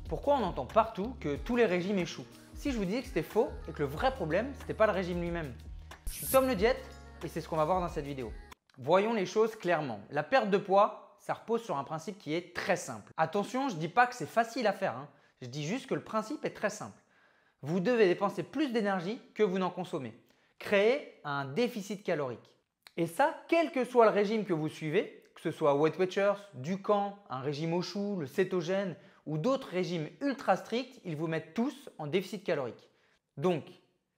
Pourquoi on entend partout que tous les régimes échouent? Si je vous disais que c'était faux et que le vrai problème, ce n'était pas le régime lui-même. Je suis Tom le Diète et c'est ce qu'on va voir dans cette vidéo. Voyons les choses clairement. La perte de poids, ça repose sur un principe qui est très simple. Attention, je ne dis pas que c'est facile à faire, hein. Je dis juste que le principe est très simple. Vous devez dépenser plus d'énergie que vous n'en consommez. Créer un déficit calorique. Et ça, quel que soit le régime que vous suivez, que ce soit Weight Watchers, Dukan, un régime au chou, le cétogène ou d'autres régimes ultra stricts, ils vous mettent tous en déficit calorique. Donc,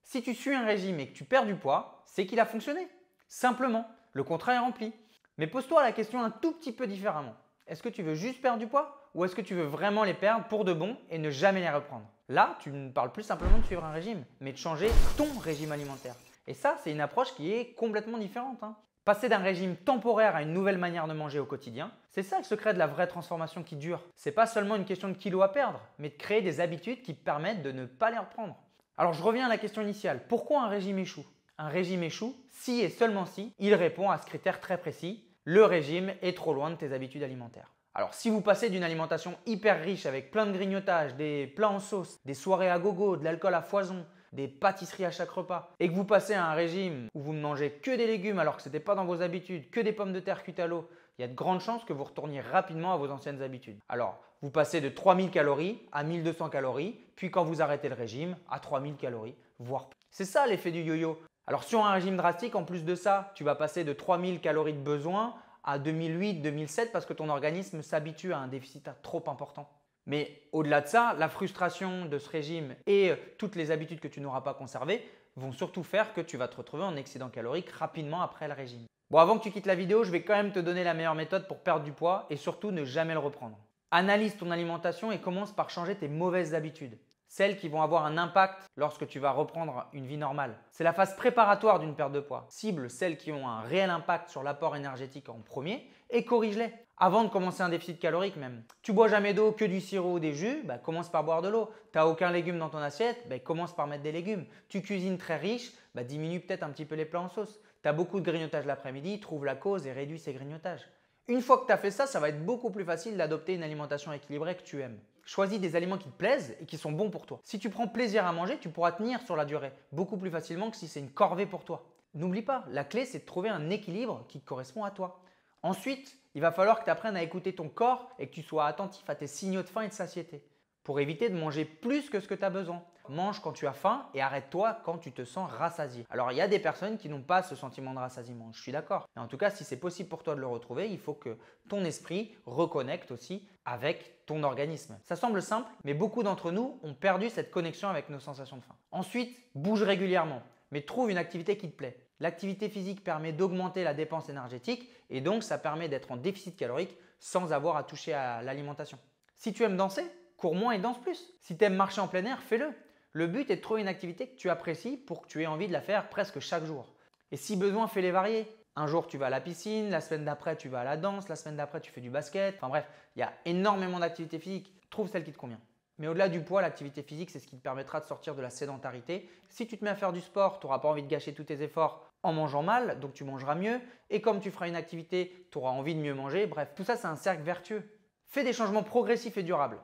si tu suis un régime et que tu perds du poids, c'est qu'il a fonctionné. Simplement, le contrat est rempli. Mais pose-toi la question un tout petit peu différemment. Est-ce que tu veux juste perdre du poids ou est-ce que tu veux vraiment les perdre pour de bon et ne jamais les reprendre? Là, tu ne parles plus simplement de suivre un régime, mais de changer ton régime alimentaire. Et ça, c'est une approche qui est complètement différente, hein. Passer d'un régime temporaire à une nouvelle manière de manger au quotidien, c'est ça le secret de la vraie transformation qui dure. C'est pas seulement une question de kilos à perdre, mais de créer des habitudes qui permettent de ne pas les reprendre. Alors je reviens à la question initiale. Pourquoi un régime échoue? Un régime échoue si et seulement si il répond à ce critère très précis. Le régime est trop loin de tes habitudes alimentaires. Alors si vous passez d'une alimentation hyper riche avec plein de grignotages, des plats en sauce, des soirées à gogo, de l'alcool à foison, des pâtisseries à chaque repas et que vous passez à un régime où vous ne mangez que des légumes alors que ce n'était pas dans vos habitudes, que des pommes de terre cuites à l'eau, il y a de grandes chances que vous retourniez rapidement à vos anciennes habitudes. Alors, vous passez de 3000 calories à 1200 calories, puis quand vous arrêtez le régime, à 3000 calories, voire plus. C'est ça l'effet du yo-yo. Alors sur un régime drastique, en plus de ça, tu vas passer de 3000 calories de besoin à 2008, 2007 parce que ton organisme s'habitue à un déficit trop important. Mais au-delà de ça, la frustration de ce régime et toutes les habitudes que tu n'auras pas conservées vont surtout faire que tu vas te retrouver en excédent calorique rapidement après le régime. Bon, avant que tu quittes la vidéo, je vais quand même te donner la meilleure méthode pour perdre du poids et surtout ne jamais le reprendre. Analyse ton alimentation et commence par changer tes mauvaises habitudes. Celles qui vont avoir un impact lorsque tu vas reprendre une vie normale. C'est la phase préparatoire d'une perte de poids. Cible celles qui ont un réel impact sur l'apport énergétique en premier et corrige-les. Avant de commencer un déficit calorique même. Tu bois jamais d'eau, que du sirop ou des jus, commence par boire de l'eau. Tu n'as aucun légume dans ton assiette, commence par mettre des légumes. Tu cuisines très riche, diminue peut-être un petit peu les plats en sauce. Tu as beaucoup de grignotage l'après-midi, trouve la cause et réduis ces grignotages. Une fois que tu as fait ça, ça va être beaucoup plus facile d'adopter une alimentation équilibrée que tu aimes. Choisis des aliments qui te plaisent et qui sont bons pour toi. Si tu prends plaisir à manger, tu pourras tenir sur la durée beaucoup plus facilement que si c'est une corvée pour toi. N'oublie pas, la clé c'est de trouver un équilibre qui correspond à toi. Ensuite, il va falloir que tu apprennes à écouter ton corps et que tu sois attentif à tes signaux de faim et de satiété pour éviter de manger plus que ce que tu as besoin. Mange quand tu as faim et arrête-toi quand tu te sens rassasié. Alors, il y a des personnes qui n'ont pas ce sentiment de rassasiement, je suis d'accord. Mais en tout cas, si c'est possible pour toi de le retrouver, il faut que ton esprit reconnecte aussi avec ton organisme. Ça semble simple, mais beaucoup d'entre nous ont perdu cette connexion avec nos sensations de faim. Ensuite, bouge régulièrement, mais trouve une activité qui te plaît. L'activité physique permet d'augmenter la dépense énergétique et donc ça permet d'être en déficit calorique sans avoir à toucher à l'alimentation. Si tu aimes danser, cours moins et danse plus. Si tu aimes marcher en plein air, fais-le. Le but est de trouver une activité que tu apprécies pour que tu aies envie de la faire presque chaque jour. Et si besoin, fais-les varier. Un jour, tu vas à la piscine, la semaine d'après, tu vas à la danse, la semaine d'après, tu fais du basket. Enfin bref, il y a énormément d'activités physiques. Trouve celle qui te convient. Mais au-delà du poids, l'activité physique, c'est ce qui te permettra de sortir de la sédentarité. Si tu te mets à faire du sport, tu n'auras pas envie de gâcher tous tes efforts en mangeant mal, donc tu mangeras mieux. Et comme tu feras une activité, tu auras envie de mieux manger. Bref, tout ça, c'est un cercle vertueux. Fais des changements progressifs et durables.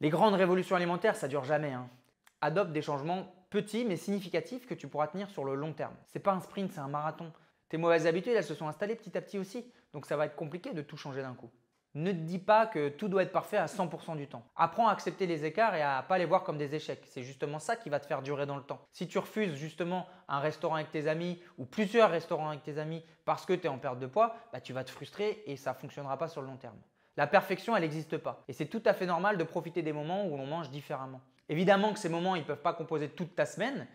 Les grandes révolutions alimentaires, ça ne dure jamais, hein. Adopte des changements petits mais significatifs que tu pourras tenir sur le long terme. Ce n'est pas un sprint, c'est un marathon. Tes mauvaises habitudes, elles se sont installées petit à petit aussi. Donc ça va être compliqué de tout changer d'un coup. Ne te dis pas que tout doit être parfait à 100% du temps. Apprends à accepter les écarts et à ne pas les voir comme des échecs. C'est justement ça qui va te faire durer dans le temps. Si tu refuses justement un restaurant avec tes amis ou plusieurs restaurants avec tes amis parce que tu es en perte de poids, tu vas te frustrer et ça ne fonctionnera pas sur le long terme. La perfection, elle n'existe pas. Et c'est tout à fait normal de profiter des moments où l'on mange différemment. Évidemment que ces moments, ils ne peuvent pas composer toute ta semaine.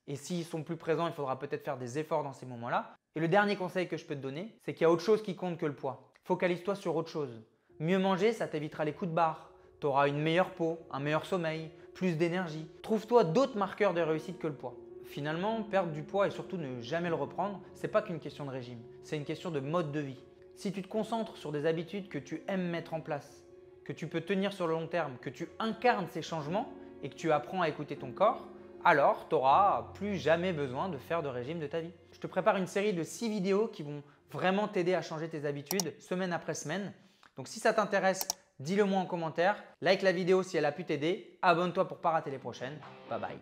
Et s'ils sont plus présents, il faudra peut-être faire des efforts dans ces moments-là. Et le dernier conseil que je peux te donner, c'est qu'il y a autre chose qui compte que le poids. Focalise-toi sur autre chose. Mieux manger, ça t'évitera les coups de barre. Tu auras une meilleure peau, un meilleur sommeil, plus d'énergie. Trouve-toi d'autres marqueurs de réussite que le poids. Finalement, perdre du poids et surtout ne jamais le reprendre, ce n'est pas qu'une question de régime. C'est une question de mode de vie. Si tu te concentres sur des habitudes que tu aimes mettre en place, que tu peux tenir sur le long terme, que tu incarnes ces changements et que tu apprends à écouter ton corps, alors tu n'auras plus jamais besoin de faire de régime de ta vie. Je te prépare une série de 6 vidéos qui vont vraiment t'aider à changer tes habitudes semaine après semaine. Donc si ça t'intéresse, dis-le moi en commentaire. Like la vidéo si elle a pu t'aider. Abonne-toi pour ne pas rater les prochaines. Bye bye.